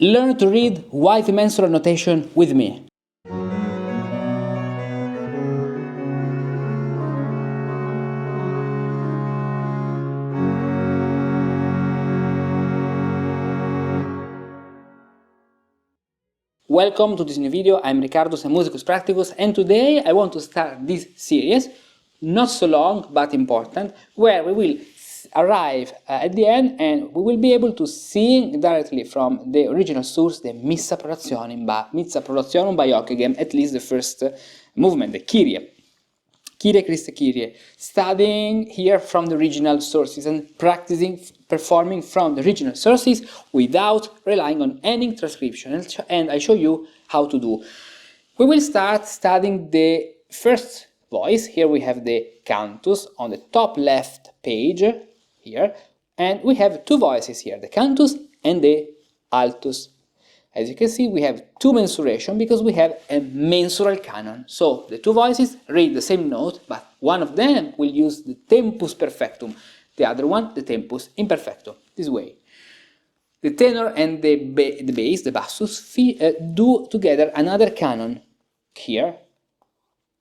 Learn to read White Mensural Notation with me. Welcome to this new video. I'm Cantus Musicus Practicus, and today I want to start this series, not so long but important, where we will arrive at the end and we will be able to sing directly from the original source, the Missa Prolationum by Ockeghem, at least the first movement, the Kyrie. Kyrie Christe Kyrie, studying here from the original sources and practicing performing from the original sources without relying on any transcription, and I show you how to do. We will start studying the first voice. Here we have the cantus on the top left page here, and we have two voices here, the cantus and the altus. As you can see, we have two mensuration because we have a mensural canon. So the two voices read the same note, but one of them will use the tempus perfectum, the other one the tempus imperfectum, this way. The tenor and the bass, the bassus, do together another canon here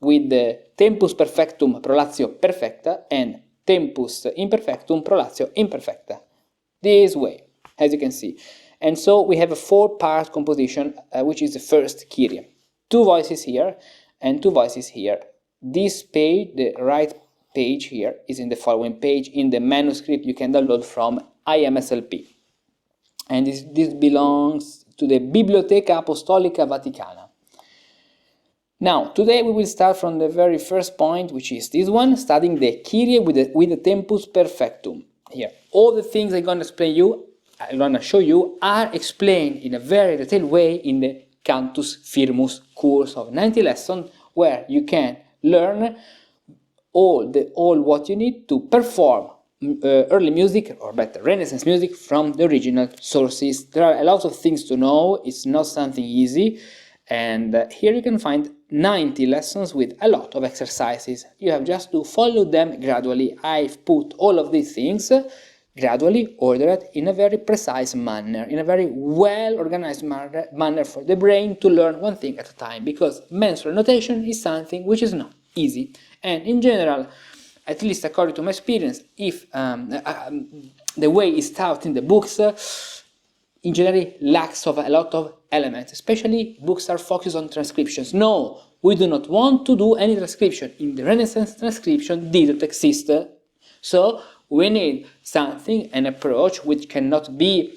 with the tempus perfectum prolatio perfecta and tempus imperfectum prolatio imperfecta, this way, as you can see. And so we have a four-part composition, which is the first Kyrie. Two voices here and two voices here. This page, the right page here, is in the following page in the manuscript you can download from IMSLP. And this belongs to the Biblioteca Apostolica Vaticana. Now, today we will start from the very first point, which is this one, studying the Kyrie with the tempus perfectum. Here, all the things I'm going to show you are explained in a very detailed way in the Cantus Firmus course of 90 lessons, where you can learn all what you need to perform early music, or better, Renaissance music from the original sources. There are a lot of things to know, it's not something easy, and here you can find 90 lessons with a lot of exercises. You have just to follow them gradually. I've put all of these things gradually ordered in a very precise manner, in a very well-organized manner for the brain to learn one thing at a time, because mensural notation is something which is not easy. And in general, at least according to my experience, if the way it's taught in the books, in general lacks of a lot of elements, especially books are focused on transcriptions. No, we do not want to do any transcription. In the Renaissance, transcription didn't exist. So we need something, an approach which cannot be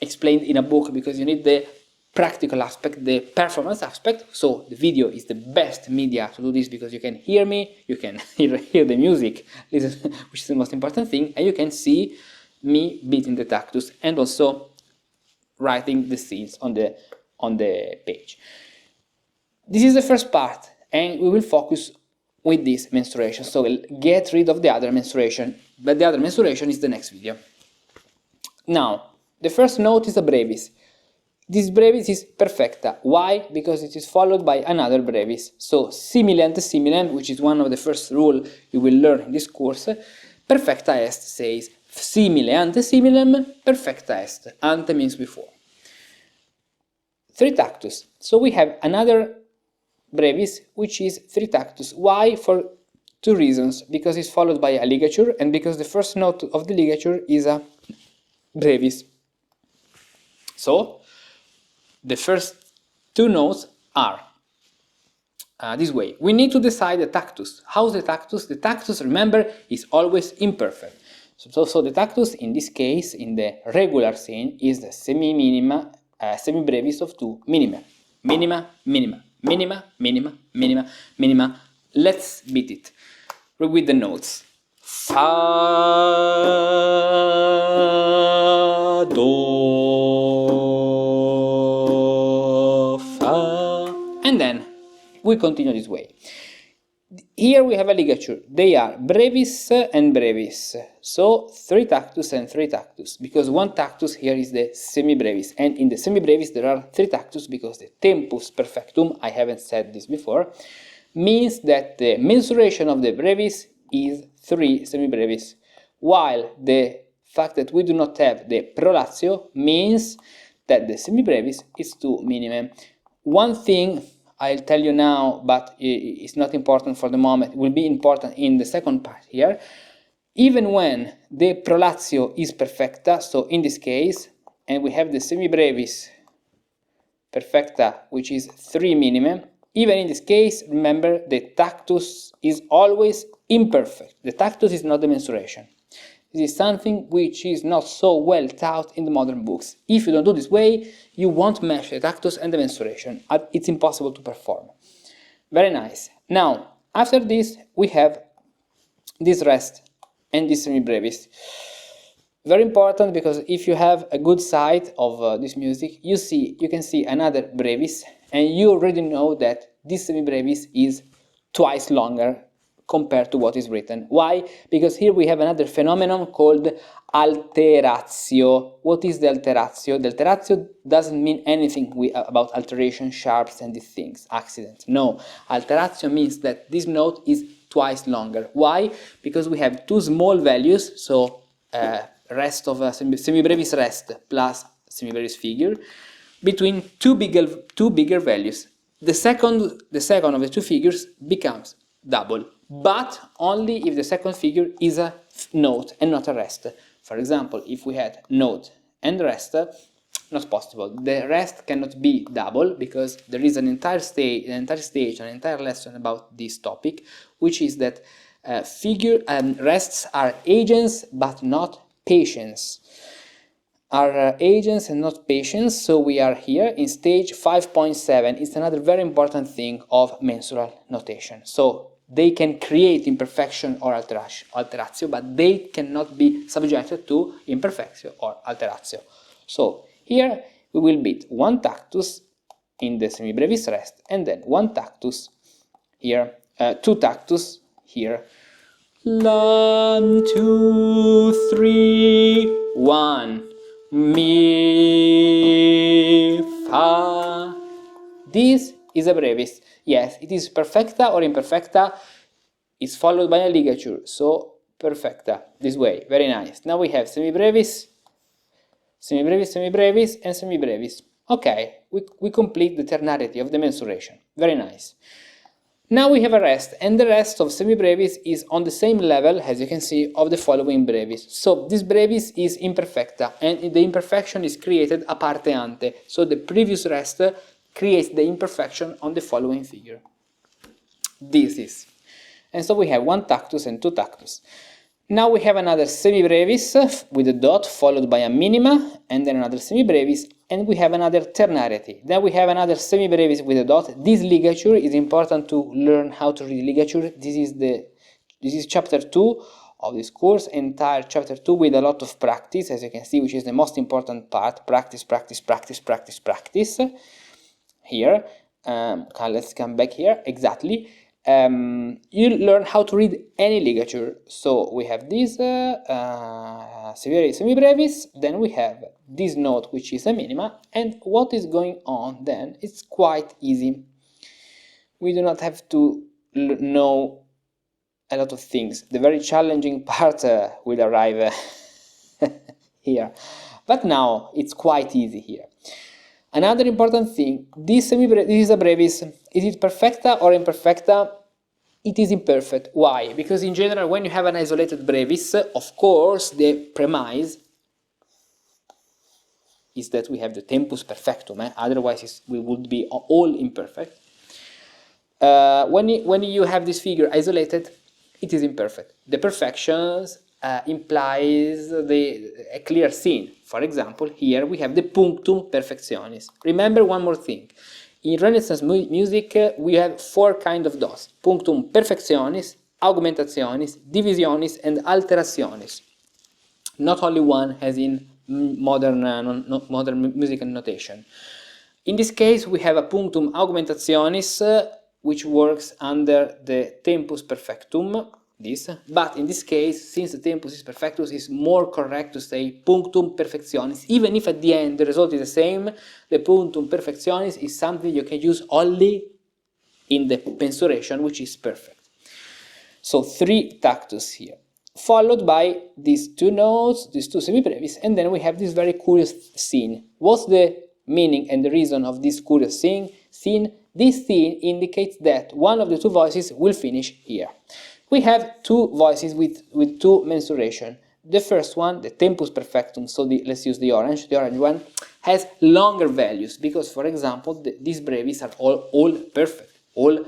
explained in a book, because you need the practical aspect, the performance aspect. So the video is the best media to do this, because you can hear me, you can hear the music, which is the most important thing, and you can see me beating the tactus and also writing the scenes on the page. This is the first part, and we will focus with this mensuration, so we'll get rid of the other mensuration, but the other mensuration is the next video. Now, the first note is a brevis. This brevis is perfecta. Why? Because it is followed by another brevis. So, simile ante similem, which is one of the first rules you will learn in this course, perfecta est says simile ante similem, perfecta est. Ante means before. Three tactus. So we have another brevis, which is three tactus. Why? For two reasons. Because it's followed by a ligature, and because the first note of the ligature is a brevis. So the first two notes are this way. We need to decide the tactus. How's the tactus? The tactus, remember, is always imperfect. So the tactus in this case, in the regular scene, is the semi-brevis of two minima. Minima, minima. Minima, minima, minima, minima. Let's beat it with the notes. Fa, do, fa, and then we continue this way. Here we have a ligature. They are brevis and brevis. So three tactus and three tactus, because one tactus here is the semi-brevis, and in the semi-brevis there are three tactus, because the tempus perfectum, I haven't said this before, means that the mensuration of the brevis is three semi-brevis, while the fact that we do not have the prolatio means that the semibrevis is 2 minime. One thing I'll tell you now, but it's not important for the moment, it will be important in the second part here. Even when the prolatio is perfecta, so in this case, and we have the semibrevis perfecta, which is 3 minime, even in this case, remember, the tactus is always imperfect. The tactus is not the mensuration. This is something which is not so well taught in the modern books. If you don't do this way, you won't match the tactus and the mensuration. It's impossible to perform. Very nice. Now, after this, we have this rest and this semibrevis. Very important, because if you have a good sight of this music, you can see another brevis, and you already know that this semibrevis is twice longer compared to what is written. Why? Because here we have another phenomenon called alteratio. What is the alteratio? The alteratio doesn't mean anything about alteration, sharps, and these things, accidents. No, alteratio means that this note is twice longer. Why? Because we have two small values, so rest of a semibrevis rest plus semibrevis figure, between two bigger values. The second of the two figures becomes double, but only if the second figure is a note and not a rest. For example, if we had note and rest, not possible. The rest cannot be double, because there is an entire stage, an entire lesson about this topic, which is that rests are agents but not patients. Are agents and not patients, so we are here in stage 5.7. It's another very important thing of mensural notation. So they can create imperfection or alteratio, but they cannot be subjected to imperfectio or alteratio. So here we will beat one tactus in the semibrevis rest, and then one tactus here, two tactus here. 1, 2, 3, 1. Mi, fa. This is a brevis. Yes, it is perfecta or imperfecta. It's followed by a ligature, so perfecta, this way. Very nice. Now we have semibrevis, semibrevis, semibrevis, and semibrevis. Okay, we complete the ternarity of the mensuration. Very nice. Now we have a rest, and the rest of semibrevis is on the same level, as you can see, of the following brevis. So this brevis is imperfecta, and the imperfection is created a parte ante. So the previous rest creates the imperfection on the following figure. This is. And so we have one tactus and two tactus. Now we have another semibrevis with a dot followed by a minima, and then another semibrevis, and we have another ternarity. Then we have another semibrevis with a dot. This ligature is important to learn how to read ligature. This is chapter 2 of this course, entire chapter 2 with a lot of practice, as you can see, which is the most important part. Practice, practice, practice, practice, practice. Here, let's come back here, exactly. You learn how to read any ligature. So we have this semibrevis, then we have this note, which is a minima, and what is going on then? It's quite easy. We do not have to know a lot of things. The very challenging part will arrive here, but now it's quite easy here. Another important thing, this is a brevis. Is it perfecta or imperfecta? It is imperfect. Why? Because in general, when you have an isolated brevis, of course, the premise is that we have the tempus perfectum. Otherwise, we would be all imperfect. When you have this figure isolated, it is imperfect. The perfections implies a clear scene. For example, here we have the punctum perfectionis. Remember one more thing. In Renaissance music, we have 4 kinds of dots. Punctum perfectionis, augmentationis, divisionis, and alterationis. Not only one as in modern musical notation. In this case, we have a punctum augmentationis, which works under the tempus perfectum, but in this case, since the tempus is perfectus, it's more correct to say punctum perfectionis. Even if at the end the result is the same, the punctum perfectionis is something you can use only in the mensuration, which is perfect. So 3 tactus here, followed by these 2 notes, these 2 semibrevis, and then we have this very curious scene. What's the meaning and the reason of this curious scene, this scene indicates that one of the two voices will finish here. We have two voices with two mensuration. The first one, the tempus perfectum, so let's use the orange one, has longer values because, for example, these brevis are all perfect, all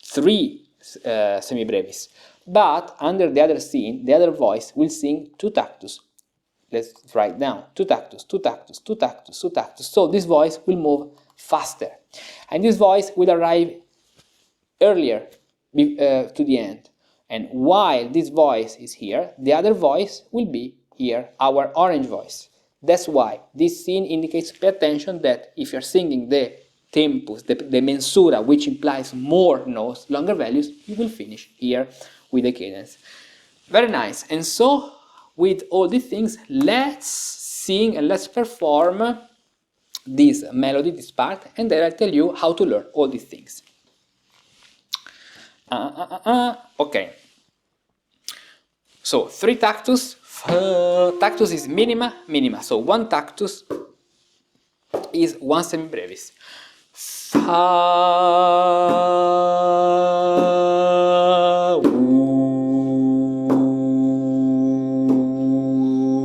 three semibrevis. But under the other scene, the other voice will sing two tactus. Let's write down two tactus, two tactus, two tactus, two tactus. So this voice will move faster, and this voice will arrive earlier to the end. And while this voice is here, the other voice will be here, our orange voice. That's why this scene indicates, pay attention, that if you're singing the tempus, the mensura, which implies more notes, longer values, you will finish here with the cadence. Very nice. And so, with all these things, let's sing and let's perform this melody, this part, and then I'll tell you how to learn all these things. Okay. So, three tactus. Tactus is minima, minima. So, one tactus is one semibrevis. Fa,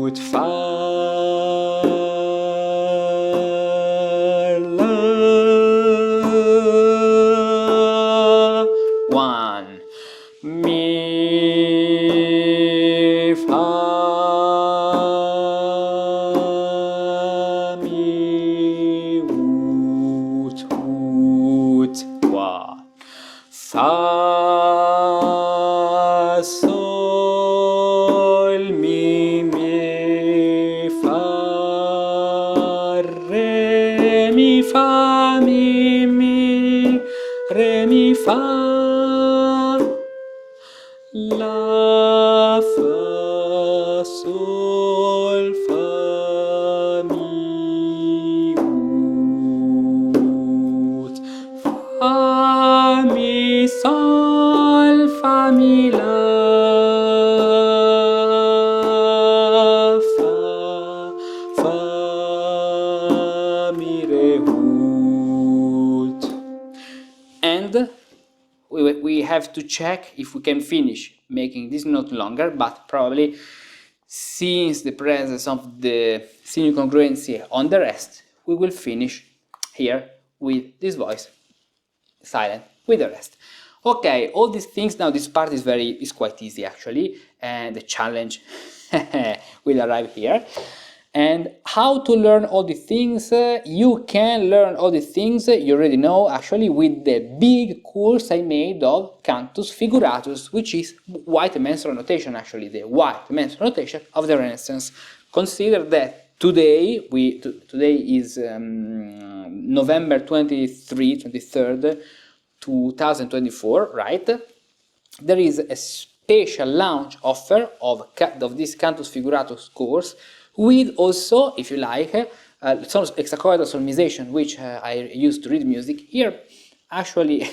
ut, fa, la. One, mi, fa, mi, ut, wa. Fa, sol, mi, fa, re, mi, fa, mi, re, mi, fa, la, fa, sol, fa, mi, ut, fa, mi, sol, fa, mi, la, fa, mi, re, ut. And we have to check if we can finish making this note longer, but probably since the presence of the incongruency on the rest, we will finish here with this voice silent with the rest. Okay, all these things, now this part is quite easy actually, and the challenge will arrive here. And how to learn all these things? You can learn all these things, you already know, actually, with the big course I made of Cantus Figuratus, which is White Mensural Notation, actually, the White Mensural Notation of the Renaissance. Consider that today is November 23rd, 2024, right? There is a special launch offer of this Cantus Figuratus course, with also, if you like, some hexachordal solmization, which I use to read music. Here, actually,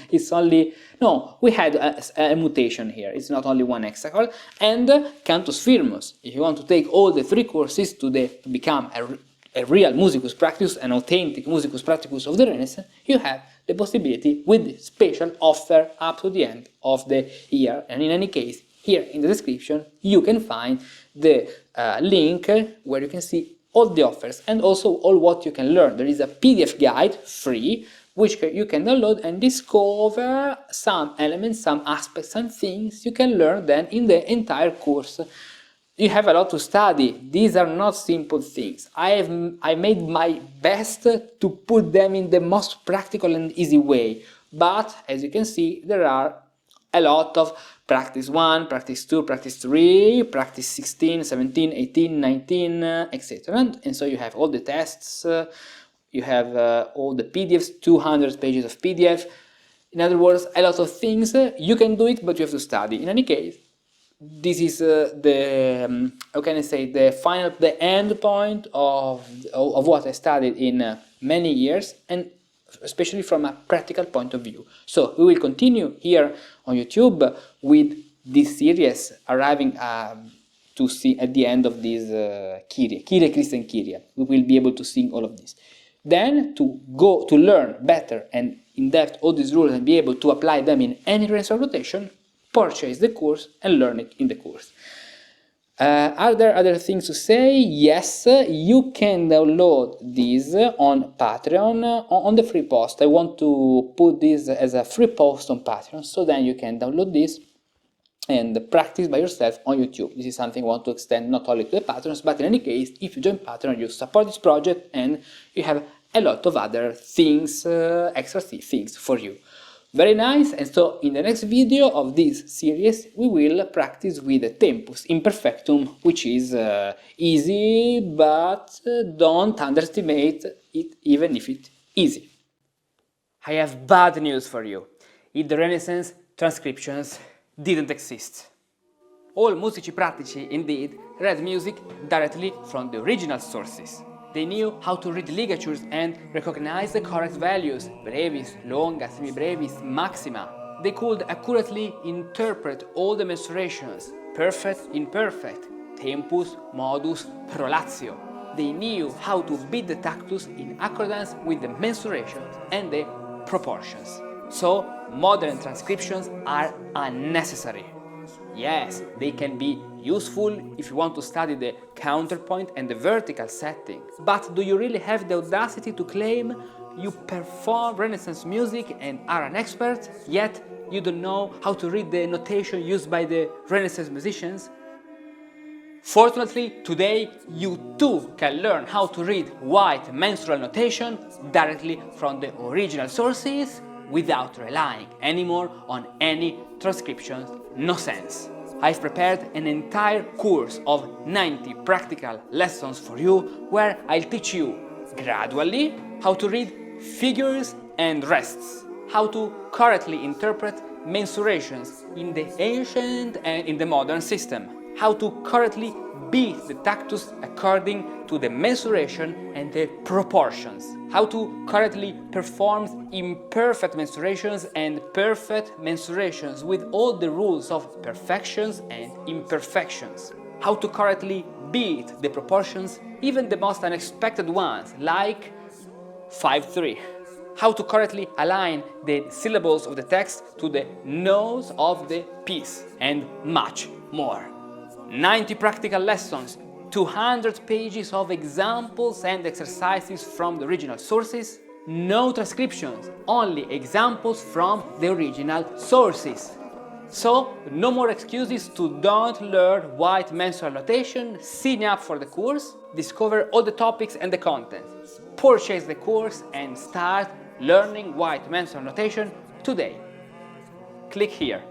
it's only, no, we had a mutation here. It's not only one hexachord. And Cantus Firmus. If you want to take all the three courses to become a real musicus practicus, an authentic musicus practicus of the Renaissance, you have the possibility with the special offer up to the end of the year. And in any case, here in the description, you can find the link where you can see all the offers and also all what you can learn. There is a PDF guide, free, which you can download and discover some elements, some aspects, some things you can learn then in the entire course. You have a lot to study. These are not simple things. I made my best to put them in the most practical and easy way. But, as you can see, there are a lot of practice 1, practice 2, practice 3, practice 16, 17, 18, 19, etc. And so you have all the tests, you have all the PDFs, 200 pages of PDF. In other words, a lot of things. You can do it, but you have to study. In any case, this is how can I say, the end point of what I studied in many years, and especially from a practical point of view. So we will continue here on YouTube with this series, arriving to see at the end of this Kyrie, Christian Kyrie. We will be able to sing all of this. Then, to learn better and in depth all these rules and be able to apply them in any Renaissance notation, purchase the course and learn it in the course. Are there other things to say? Yes, you can download this on Patreon on the free post. I want to put this as a free post on Patreon, so then you can download this and practice by yourself on YouTube. This is something I want to extend not only to the patrons, but in any case, if you join Patreon, you support this project and you have a lot of other things, extra things for you. Very nice, and so in the next video of this series we will practice with the Tempus Imperfectum, which is easy, but don't underestimate it even if it's easy. I have bad news for you. In the Renaissance, transcriptions didn't exist. All musici practici, indeed, read music directly from the original sources. They knew how to read ligatures and recognize the correct values, brevis, longa, semibrevis, maxima. They could accurately interpret all the mensurations, perfect, imperfect, tempus, modus, prolatio. They knew how to beat the tactus in accordance with the mensurations and the proportions. So, modern transcriptions are unnecessary. Yes, they can be useful if you want to study the counterpoint and the vertical setting. But do you really have the audacity to claim you perform Renaissance music and are an expert, yet you don't know how to read the notation used by the Renaissance musicians? Fortunately, today you too can learn how to read White Mensural Notation directly from the original sources without relying anymore on any transcriptions, no sense. I've prepared an entire course of 90 practical lessons for you where I'll teach you gradually how to read figures and rests, how to correctly interpret mensurations in the ancient and in the modern system, how to correctly beat the tactus according to the mensuration and the proportions, how to correctly perform imperfect mensurations and perfect mensurations with all the rules of perfections and imperfections, how to correctly beat the proportions, even the most unexpected ones, like 5-3, how to correctly align the syllables of the text to the notes of the piece, and much more. 90 practical lessons, 200 pages of examples and exercises from the original sources, no transcriptions, only examples from the original sources. So, no more excuses to don't learn White Mensural Notation, sign up for the course, discover all the topics and the content, purchase the course and start learning White Mensural Notation today. Click here.